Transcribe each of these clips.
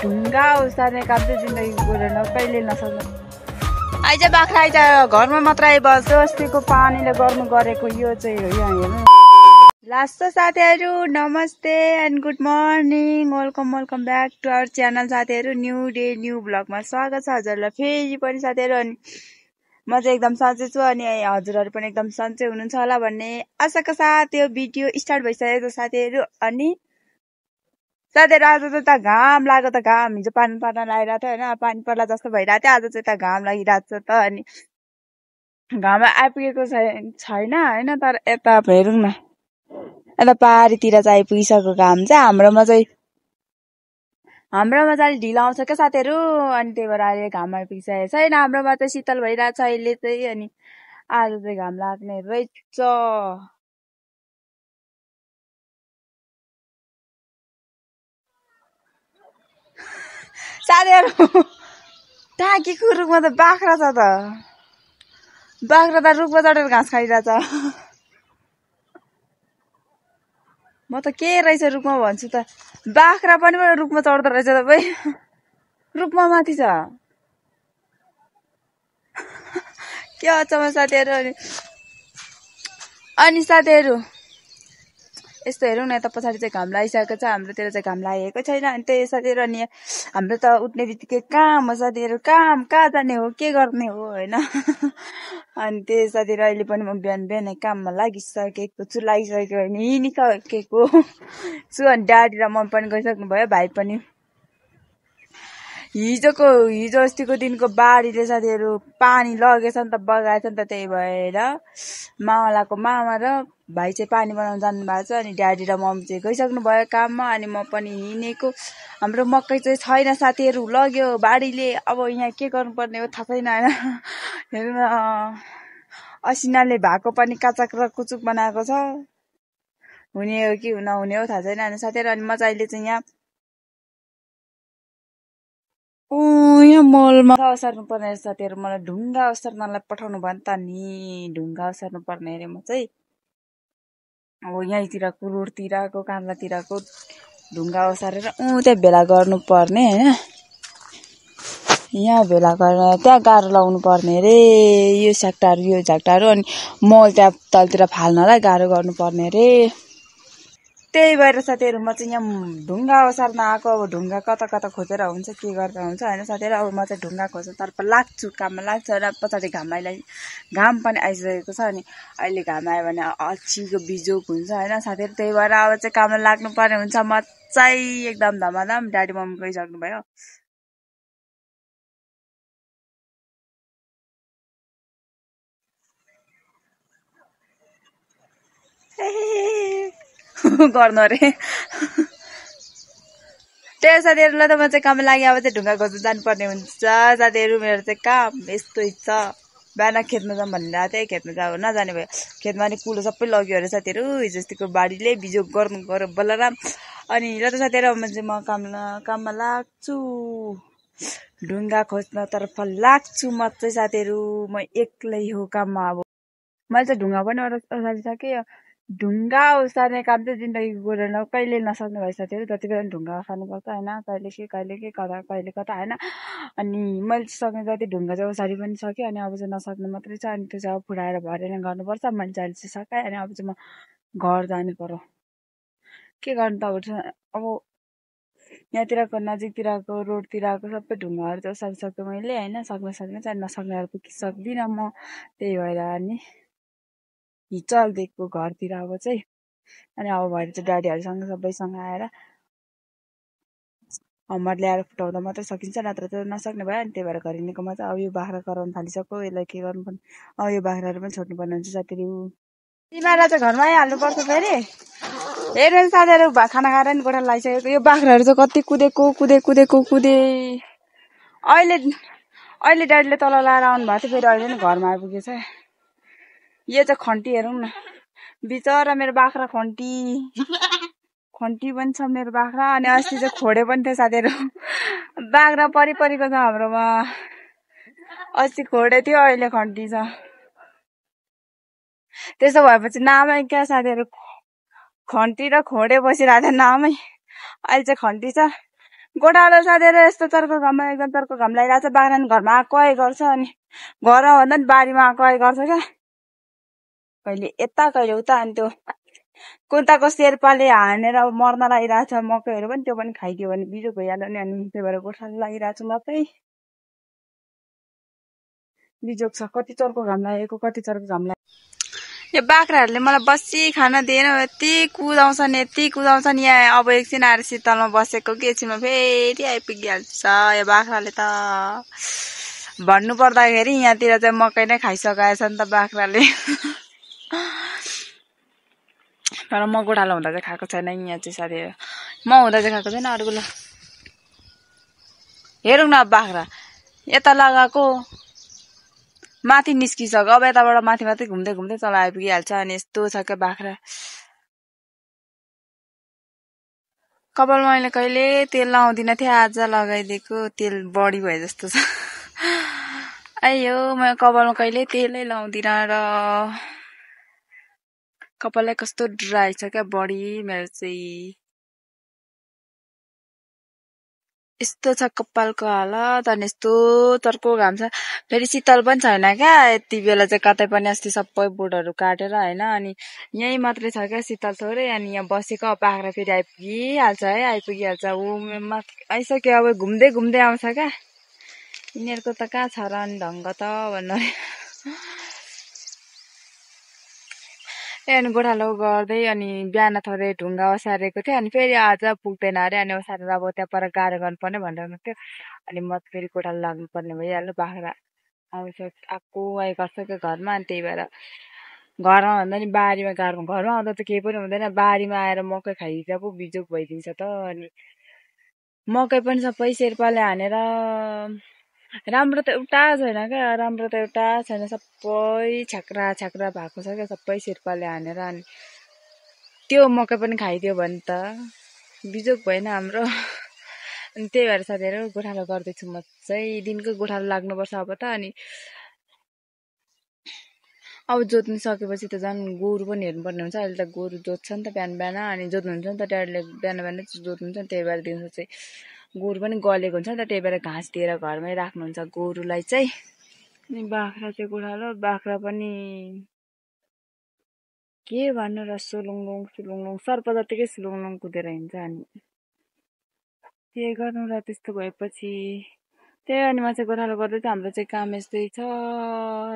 ढुङ्गा उसार्ने काम चाहिँ जिन्दगीको कहिले नसक्नु। आइज बाख्रा आइज घरमा मात्र आइबस्यो। अस्तिको पानीले गर्नु गरेको यो चाहिँ हो। यहाँ हेर्नु लास्ट साथीहरू, नमस्ते and good morning. Welcome back to our channel साथीहरू। न्यू डे न्यू ब्लगमा स्वागत छ हजुरलाई फेरि पनि साथीहरू। अनि म चाहिँ एकदम सन्चै छु अनि हजुरहरू पनि एकदम सन्चै हुनुहुन्छ होला भन्ने आशाका साथ यो भिडियो स्टार्ट भइसकेको छ साथीहरू। अनि साथीहरू आज चाहिँ त घाम लाग्यो त घाम हिजो पानी पर्न लागिरहेको थियो होइन, पानी पर्ला जस्तो भइरहेको थियो। आज चाहिँ त घाम लागिरहेको छ त अनि घाम आइपुगेको छैन होइन, तर यता हेरौँ न यता पहाडीतिर चाहिँ आइपुगिसक्यो घाम चाहिँ। हाम्रोमा चाहिँ अलिक ढिलो आउँछ क्या साथीहरू। अनि त्यही भएर अहिले घाम आइपुगिसकेको छैन। हाम्रोमा चाहिँ शीतल भइरहेको छ अहिले चाहिँ। अनि आज चाहिँ घाम लाग्ने रहेछ साथीहरू। टाँकीको रुखमा त बाख्रा छ त, बाख्रा त रुखमा चढेर घाँस खाइरहेछ। म त के रहेछ रुखमा भन्छु त, बाख्रा पनि रुखमा चढ्दो रहेछ तपाईँ। रुखमा माथि छ के अचम्म साथीहरू। अनि साथीहरू यस्तो हेरौँ न, यता पछाडि चाहिँ घाम लागिसकेको छ, हाम्रोतिर चाहिँ घाम लागेको छैन। अनि त्यही साथीहरू। अनि हाम्रो त उठ्ने बित्तिकै काम हो साथीहरू, काम कहाँ जाने हो के गर्ने हो होइन। अनि त्यही साथीहरू अहिले पनि म बिहान काममा लागिसकेको छु, होइन हिँडिसकेको छु। अनि ड्याडी र मम्मी पनि गइसक्नु भयो, भाइ पनि। हिजो अस्तिको दिनको बाढीले साथीहरू पानी लगेछ नि त, बगाएछ नि त। त्यही भएर मावलाको मामा र भाइ चाहिँ पानी बनाउनु जानु भएको छ। अनि ड्याडी र मम्मी चाहिँ गइसक्नु भयो काममा। अनि म पनि हिँडेको। हाम्रो मकै चाहिँ छैन साथीहरू, लग्यो बाढीले। अब यहाँ के गर्नुपर्ने हो थाहा छैन होइन। हेर्नु न असिनाले भएको पनि काचक र कुचुक बनाएको छ। हुने हो कि नहुने हो थाहा छैन होइन साथीहरू। अनि म चाहिँ अहिले चाहिँ यहाँ मलमा ओसार्नु पर्ने साथीहरू। मलाई ढुङ्गा ओसार्नलाई पठाउनु भयो नि त नि, ढुङ्गा ओसार्नु पर्ने अरे। म चाहिँ अब यहीँतिरको रोडतिरको काँडातिरको ढुङ्गा ओसारेर त्यहाँ भेला गर्नुपर्ने होइन। यहाँ भेला गरेर त्यहाँ गाह्रो लाउनु पर्ने अरे, यो झ्याक्टाहरू। अनि मल त्यहाँ तलतिर फाल्नलाई गाह्रो गर्नुपर्ने अरे। त्यही भएर साथीहरू म चाहिँ यहाँ ढुङ्गा ओसार्न आएको। अब ढुङ्गा कता कता खोजेर हुन्छ के गर्दा हुन्छ होइन साथीहरू। अब म चाहिँ ढुङ्गा खोज्नतर्फ लाग्छु, काममा लाग्छु। र पछाडि घाम पनि आइसकेको छ। अनि अहिले घाम आयो भने अछिको बिजोक हुन्छ होइन साथीहरू। त्यही भएर अब चाहिँ काममा लाग्नुपर्ने हुन्छ। म चाहिँ एकदम धमाधम। ड्याडी मम्मी गइसक्नु भयो। गर्नु अरे त्यही साथीहरूलाई त म चाहिँ काम लागि अब चाहिँ ढुङ्गा खोज्नु जानुपर्ने हुन्छ साथीहरू। मेरो चाहिँ काम यस्तै छ। बिहान खेतमा जाऊँ भनेर आएको थिएँ, खेतमा नजाने भयो। खेतमा नि कुलो सबै लग्यो अरे साथीहरू, हिजो अस्तिको बाढीले बिजोग गर्नु गऱ्यो बलराम। अनि ल त साथीहरू म चाहिँ काममा लाग्छु, ढुङ्गा खोज्नतर्फ लाग्छु म चाहिँ साथीहरू। म एक्लै हो काममा। अब मैले चाहिँ ढुङ्गा पनि ओसारिसकेँ। ढुङ्गा ओसार्ने काम चाहिँ जिन्दगीको कहिले नसक्ने भयो साथीहरू। जति बेला ढुङ्गा ओसार्नुपर्छ होइन, कहिले कता होइन। अनि मैले सक्ने जति ढुङ्गा चाहिँ ओसारी पनि सकेँ। अनि अब चाहिँ नसक्ने मात्रै छ। अनि त्यो चाहिँ अब फुडाएर भरेर गर्नुपर्छ। मैले चाहिँ अहिले चाहिँ सकाएँ। अनि अब चाहिँ म घर जानु पर्यो। के गर्नु त अब यहाँतिरको नजिकतिरको रोडतिरको सबै ढुङ्गाहरू चाहिँ ओसारिसक्यो मैले होइन। सक्ने चाहिँ नसक्नेहरू त सक्दिनँ म। त्यही भएर अनि चल्दिएको घरतिर अब चाहिँ। अनि अब भएर चाहिँ ड्याडीहरूसँग सबैसँग आएर हमर ल्याएर फुटाउँदा मात्रै सकिन्छ, नत्र त नसक्ने भयो। अनि त्यही भएर घर हिँडेकोमा चाहिँ अब यो बाख्रा कराउनु थालिसक्यो। यसलाई के गर्नुपर्ने, अब यो बाख्राहरू पनि छोड्नुपर्ने हुन्छ साथीहरू। तिमीहरूलाई चाहिँ घरमा आइहाल्नुपर्छ फेरि। हेर्नु साथीहरू खाना खाएर नि गोठा लगाइसकेको। यो बाख्राहरू चाहिँ कति कुदे अहिले ड्याडीले तल लाएर आउनु भएको थियो, फेरि अहिले नि घरमा आइपुगेछ। यो चाहिँ खन्टी हेरौँ न, बिचरा मेरो बाख्रा खन्टी पनि छ मेरो बाख्रा। अनि अस्ति चाहिँ खोडे पनि थियो साथीहरू। बाख्रा परिको छ हाम्रोमा। अस्ति खोडे थियो, अहिले खन्टी छ। त्यसो भएपछि नामै क्या साथीहरू, खन्टी र खोडे बसिरहेको थियो नामै। अहिले चाहिँ खन्टी छ। गोठालो साथीहरू यस्तो चर्को घाममा एकदम चर्को घाम लागिरहेको छ। बाख्रा घरमा आएको गर्छ अनि घरमा भन्दा नि बारीमा आएको गर्छ क्या। कहिले यता कहिले उता अनि त्यो कुन्ताको शेर्पाले हानेर मर्न लागिरहेको छ मकैहरू पनि। त्यो पनि खाइदियो भने बिजोग भइहाल्यो नि। अनि त्यही भएर गोठालो लागिरहेको छु म चाहिँ। बिजोग छ। कति चर्को घाम लागेको, कति चर्को घाम लागेको। यो बाख्राहरूले मलाई बसी खान दिएन। यति कुदाउँछन् यति कुदाउँछन्। यहाँ अब एकछिन आएर शीतलमा बसेको कि एकछिनमा फेरि आइपुगिहाल्छ यो बाख्राले त। भन्नु पर्दाखेरि यहाँतिर चाहिँ मकै नै खाइसकेछ नि त बाख्राले। तर म गोठालो हुँदा चाहिँ खाएको छैन यहाँ चाहिँ साथीहरू। म हुँदा चाहिँ खाएको छैन अरूको। ल हेरौँ न बाख्रा यता लगाएको माथि निस्किसक्यो। अब यताबाट माथि माथि घुम्दै घुम्दै तल आइपुगिहाल्छ। अनि यस्तो छ क्या बाख्रा। कपालमा मैले कहिले तेल लाउँदिनँ थिएँ, आज लगाइदिएको तेल बढी भए जस्तो छ। आइयो म कपालमा कहिले तेलै लाउँदिनँ र कपालै कस्तो ड्राई छ क्या बढी मेरो चाहिँ। यस्तो छ कपालको हालत। अनि यस्तो चर्को घाम छ। फेरि शीतल पनि छैन क्या यति बेला चाहिँ कतै पनि। अस्ति सबै बोटहरू काटेर होइन। अनि यहीँ मात्रै छ क्या शीतल थोरै। अनि यहाँ बसेको बाख्रा फेरि आइपुगिहाल्छ है, आइपुगिहाल्छ। ऊ आइसक्यो अब घुम्दै घुम्दै आउँछ क्या। यिनीहरूको त कहाँ छ र अनि ढङ्ग त भन्नु। अनि गोठालो गर्दै अनि बिहान थोरै ढुङ्गा ओसारेको थियो। अनि फेरि आज पुग्दैन अरे। अनि ओसारेर अब त्यहाँ पर गाह्रो गर्नुपर्ने भनेर थियो। अनि म फेरि गोठालो लाग्नुपर्ने भइहाल्यो। बाख्रा आउँछ आएको गर्छ क्या घरमा। अनि त्यही भएर घरमा भन्दा नि बारीमा गाह्रो। घरमा आउँदा त केही पनि हुँदैन, बारीमा आएर मकै खाइदिन्छ पो बिजोग भइदिन्छ त। अनि मकै पनि सबै शेर्पाले हानेर राम्रो त एउटा छैन क्या। राम्रो त एउटा छैन, सबै छ्याक्रा छ्याक्रा भएको छ क्या सबै शेर्पाले हानेर। अनि त्यो मकै पनि खाइदियो भने त बिजोग भएन हाम्रो। अनि त्यही भएर साथीहरू गोठालो गर्दैछु म चाहिँ। दिनको गोठालो लाग्नुपर्छ अब त। अनि अब जोत्नु सकेपछि त झन् गोरु पनि हेर्नुपर्ने हुन्छ। अहिले त गोरु जोत्छ नि त बिहान बिहान। अनि जोत्नुहुन्छ नि त ड्याडीले बिहान बिहान जोत्नुहुन्छ नि। त्यही भएर दिउँसो चाहिँ गोरु पनि गलेको हुन्छ नि त। त्यही भएर घाँस दिएर घरमै राख्नुहुन्छ गोरुलाई चाहिँ। अनि बाख्रा चाहिँ गोठालो बाख्रा पनि के भन्नु र सुलुङलुङ सुलुङलुङ सर्प जतिकै सुलुङलुङ कुदेर हिँड्छ। अनि के गर्नु र त्यस्तो भएपछि त्यही। अनि म चाहिँ गोठालो गर्दै चाहिँ हाम्रो चाहिँ काम यस्तै छ।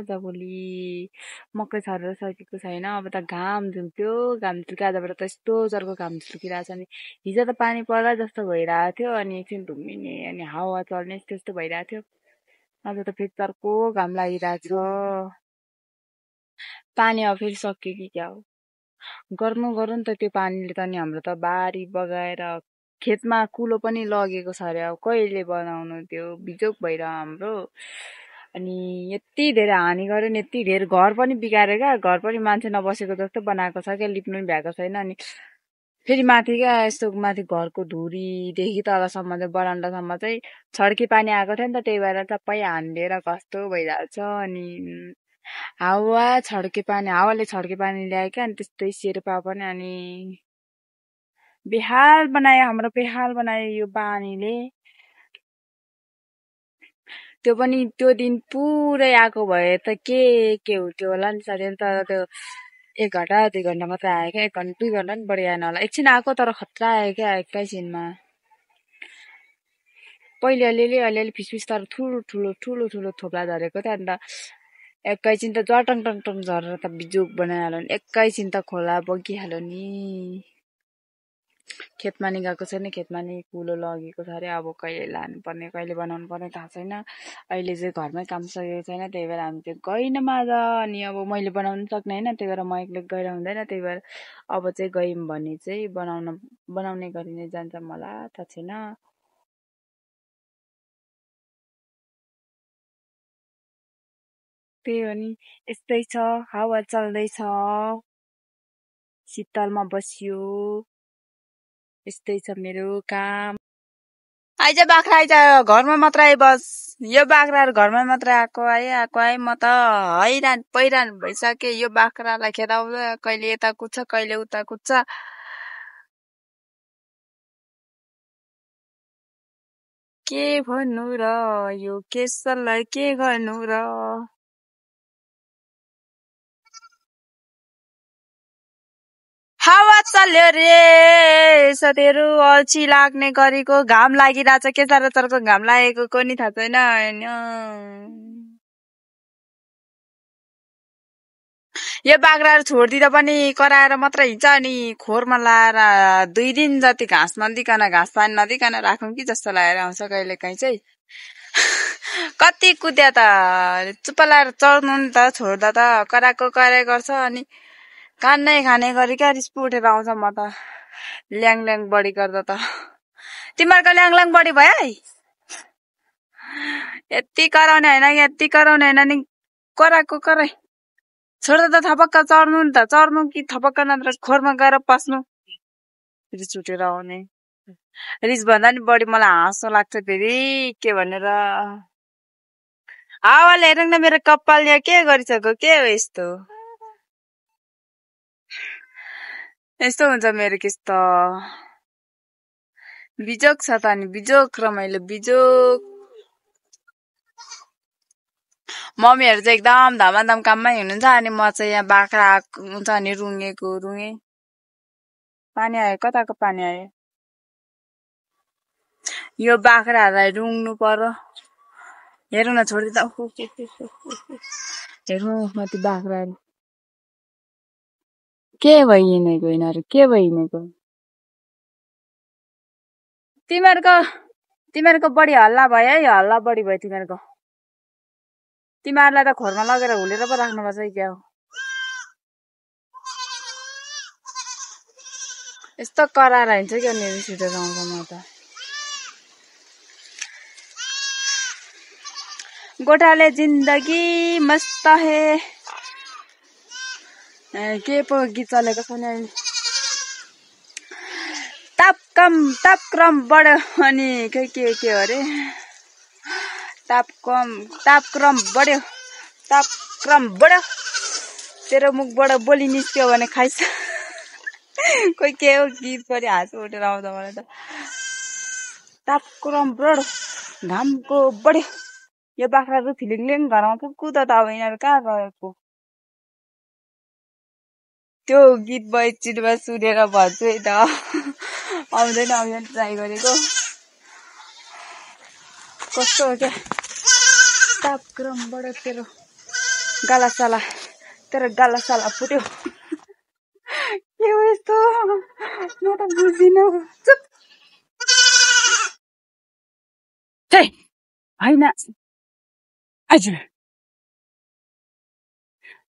जबोली मकै छरेर सकेको छैन। अब त घाम झुल्क्यो, घाम झुल्क्यो। आजबाट त यस्तो चर्को घाम झुल्किरहेको छ। अनि हिजो त पानी पर्ला जस्तो भइरहेको थियो। अनि एकछिन धुम्मिने अनि हावा चल्ने त्यस्तो भइरहेको थियो। आज त फेरि चर्को घाम लागिरहेको छ। पानी अब फेरि सक्यो कि क्या हो। गर्नु गरौँ त त्यो पानीले त। अनि हाम्रो त बारी बगाएर खेतमा कुलो पनि लगेको छ अरे। अब कहिले बनाउनु त्यो बिजोग भइरह हाम्रो। अनि यति धेरै हानि गर्यो नि, यति धेरै घर पनि बिगाएर क्या। घर पनि मान्छे नबसेको जस्तो बनाएको छ क्या, लिप्नु पनि भ्याएको छैन। अनि फेरि माथि क्या यस्तो माथि घरको धुरीदेखि तलसम्म चाहिँ बरान्डासम्म चाहिँ छड्के पानी आएको थियो नि त। त्यही भएर सबै हानिदिएर कस्तो भइरहेको छ। अनि हावाले छड्के पानी ल्यायो क्या। अनि त्यस्तै शेर्पा पनि अनि बेहाल बनायो, हाम्रो बेहाल बनायो यो पानीले। त्यो पनि त्यो दिन पुरै आएको भए त के हुन्थ्यो होला नि साथीहरू। तर त्यो 1 घन्टा 2 घन्टा मात्रै आयो क्या। 1 घन्टा 2 घन्टा पनि बढी आएन होला। एकछिन आएको तर खतरा आयो क्या एकैछिनमा। पहिले अलिअलि फिसफिस तर ठुलो ठुलो ठुलो ठुलो थोप्ला झरेको थियो। अन्त एकैछिन त जटङ टङ टङ झरेर त बिजोग बनाइहाल्यो नि। एकैछिन त खोला बगिहाल्यो नि। खेतमा नि गएको छैन, खेतमा नि कुलो लगेको छ अरे। अब कहिले लानुपर्ने कहिले बनाउनु पर्ने थाहा छैन। अहिले चाहिँ घरमै काम सकेको छैन। त्यही भएर हामी चाहिँ गएनौँ आज। अनि अब मैले बनाउनु सक्ने होइन, त्यही भएर म एक्लै गएर हुँदैन। त्यही भएर अब चाहिँ गयौँ भने चाहिँ बनाउने गरिने जान्छ मलाई थाहा छैन। त्यही हो नि, यस्तै छ। हावा चल्दैछ, शीतलमा बसियो। यस्तै छ मेरो काम। आइज बाख्रा आइज, घरमा मात्र आइबस। यो बाख्राहरू घरमा मात्र आएको आए। म त हैरान पहिरान भइसकेँ यो बाख्रालाई खेदाउँदा। कहिले यता कुद्छ कहिले उता कुद्छ। के भन्नु र यो केसलाई के गर्नु र हावा चल्यो रे साथीहरू अल्छी लाग्ने गरेको घाम लागिरहेछ के साह्रो चर्को घाम लागेको को नि थाहा छैन यो बाख्राहरू छोडिदिँदा पनि कराएर मात्र हिँड्छ अनि खोरमा लाएर 2 दिन जति घाँस नदिकन घाँस पानी नदिकन राखौँ कि जस्तो लागेर आउँछ कहिले काहीँ चाहिँ कति कुद्या त चुप्प लाएर चढ्नु नि त छोड्दा त कराएको कराए गर्छ अनि कान्नै खाने गरी क्या रिस पो उठेर आउँछ म त ल्याङ बढी गर्दा त तिमीहरूको ल्याङ बढी भयो है यति कराउने होइन यति कराउने होइन नि कराएको कराए छोड्दा त थपक्क चढ्नु नि त चढ्नु कि थपक्क नत्र खोरमा गएर पस्नु रिस उठेर आउने रिस भन्दा नि बढी मलाई हाँसो लाग्छ फेरि के भनेर हावाले हेरौँ न मेरो कपाल यहाँ के गरिसक्यो के हो यस्तो यस्तो हुन्छ मेरो केस त बिजोक छ त अनि बिजोक रमाइलो बिजोक मम्मीहरू चाहिँ एकदम धमाधम काममै हुनुहुन्छ अनि म चाहिँ यहाँ बाख्रा हुन्छ अनि रुँगे पानी आयो कताको पानी आयो यो बाख्राहरूलाई रुङ्नु पर्यो हेरौँ न छोडिदिँदा हेरौँ माथि बाख्राहरू के भइहिँडेको यिनीहरू के भइहिँडेको तिमीहरूको बढी हल्ला भयो है हल्ला बढी भयो तिमीहरूको तिमीहरूलाई त खोरमा लगेर हुलेर पो राख्नुपर्छ है क्या हो यस्तो कराएर हिँड्छ क्या नि छिटो आउँछ म त गोठाले जिन्दगी मस्त हे के पो गीत चलेको छ नि तापक्रम बढ्यो अनि के हो अरे तापक्रम बढ्यो तेरो मुखबाट बोली निस्क्यो भने खाइस कोही के हो गीत पनि हाँसो उठेर आउँछ मलाई त तापक्रम बढ्यो घामको बढ्यो यो बाख्राहरू फिलिङलिङ घरमा कुद त अब यिनीहरू कहाँ गएको त्यो गीत बैचिटमा सुनेर भन्छु है त आउँदैन ट्राई गरेको कस्तो हो क्या तापक्रम बढ्यो तेरो गालासाला फुट्यो के हो यस्तो म त बुझिनँ चुप होइन हजुर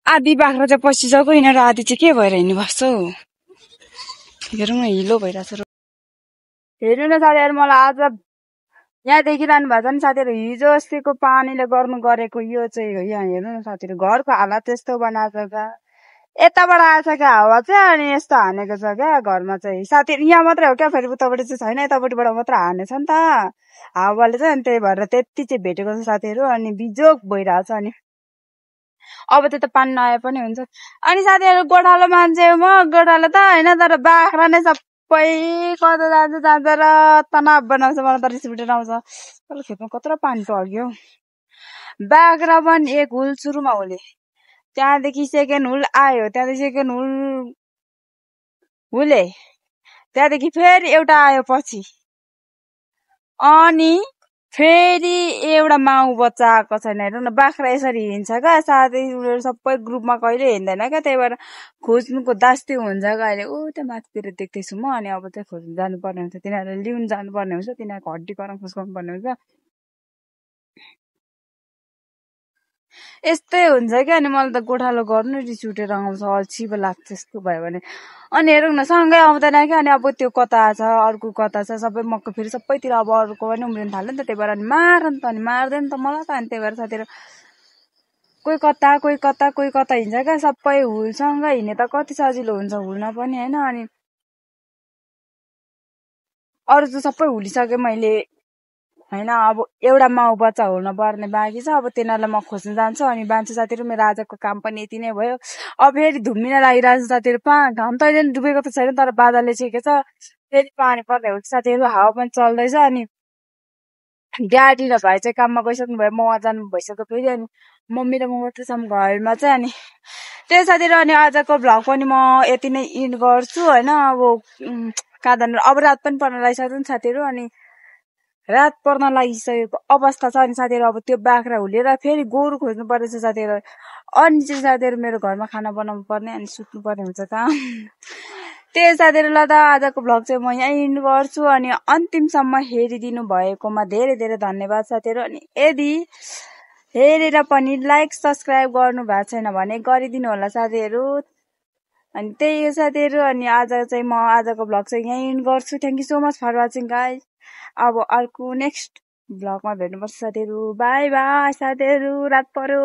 आधी बाख्रा चाहिँ पसिसक्यो यिनीहरू आधी चाहिँ के भएर हिँड्नु भएको छ हौ हेरौँ न हिलो भइरहेछ हेर्नु न साथीहरू मलाई आज यहाँ देखिरहनु भएको छ नि साथीहरू हिजो अस्तिको पानीले गर्नु गरेको यो चाहिँ हो यहाँ हेर्नु न साथीहरू घरको हालत यस्तो बनाएको छ यताबाट आएछ क्या हावा चाहिँ अनि यस्तो हानेको छ क्या घरमा चाहिँ साथीहरू यहाँ मात्रै हो क्या फेरि उतापट्टि चाहिँ छैन यतापट्टिबाट मात्र हानेछ नि त हावाले चाहिँ अनि त्यही भएर त्यति चाहिँ भेटेको छ साथीहरू अनि बिजोक भइरहेछ अनि अब त पानी नआए पनि हुन्छ अनि साथीहरू गोठालो मान्छे म गोठालो त होइन तर बाख्रा नै सबै कता जान्छ र तनाव बनाउँछ मलाई त रिस उठेर आउँछ खेतमा कत्रो पानी टल्क्यो बाख्रा पनि एक हुल सुरुमा हुले त्यहाँदेखि सेकेन्ड हुल आयो त्यहाँदेखि सेकेन्ड हुले त्यहाँदेखि फेरि एउटा आयो पछि अनि फेरि एउटा माउ बच्चा आएको छैन हेर्नु न बाख्रा यसरी हिँड्छ क्या साथै उनीहरू सबै ग्रुपमा कहिले हिँड्दैन क्या त्यही भएर खोज्नुको दास्ती हुन्छ क्या अहिले त्यहाँ माथितिर देख्दैछु म अनि अब चाहिँ खोज्नु जानुपर्ने हुन्छ तिनीहरूले लिउनु जानुपर्ने हुन्छ तिनीहरूको हड्डी कराउनु फुस्काउनु पर्ने हुन्छ यस्तै हुन्छ क्या अनि मलाई त गोठालो गर्नु रिस उठेर आउँछ अल्छी पो लाग्छ यस्तो भयो भने अनि हेरौँ न सँगै आउँदैन क्या अनि अब त्यो कता छ अर्को कता छ सबै मक्का फेरि सबैतिर अब अरूको पनि उम्रिनु थाल्यो नि त त्यही भएर अनि मार नि त अनि मार्दैन त मलाई त अनि त्यही भएर साथीहरू कोही कता हिँड्छ क्या सबै हुलसँग हिँड्ने त कति सजिलो हुन्छ हुल्न पनि होइन अनि अरू त सबै हुलिसकेँ मैले होइन अब एउटा माउ बच्चा हुल्न पर्ने बाँकी छ अब तिनीहरूलाई म खोज्नु जान्छु अनि बाँच्छु साथीहरू मेरो आजको काम पनि यति नै भयो अब फेरि धुम्मिन लागिरहेको छ साथीहरू घाम त अहिले डुबेको त छैन तर बादलले छेकेछ फेरि पानी पर्ने हो साथीहरू हावा पनि चल्दैछ अनि ड्याडी र भाइ चाहिँ काममा गइसक्नु भयो, म जानु भइसक्यो फेरि। अनि मम्मी र म मात्रै छौँ घरमा चाहिँ। अनि त्यही साथीहरू, अनि आजको भ्लग पनि म यति नै इन्ड गर्छु होइन। अब काँदैन, अब रात पनि पर्न लागिसक्यो नि साथीहरू। अनि रात पर्न लागिसकेको अवस्था छ। अनि साथीहरू अब त्यो बाख्रा हुलेर फेरि गोरु खोज्नु पर्दैछ साथीहरू। अनि चाहिँ साथीहरू मेरो घरमा खाना बनाउनु पर्ने अनि सुत्नु पर्ने हुन्छ काम। त्यही साथीहरूलाई त आजको भ्लग चाहिँ म यहीँ इन्ड गर्छु। अनि अन्तिमसम्म हेरिदिनु भएकोमा धेरै धेरै धन्यवाद साथीहरू। अनि यदि हेरेर पनि लाइक सब्सक्राइब गर्नु भएको छैन भने गरिदिनु होला साथीहरू। अनि त्यही हो साथीहरू। अनि आज चाहिँ म आजको भ्लग चाहिँ यहीँ इन्ड गर्छु। Thank you so much for watching guys. अब अर्को नेक्स्ट भ्लगमा भेट्नुपर्छ साथीहरू। बाई बाई साथीहरू, रात पर्यो।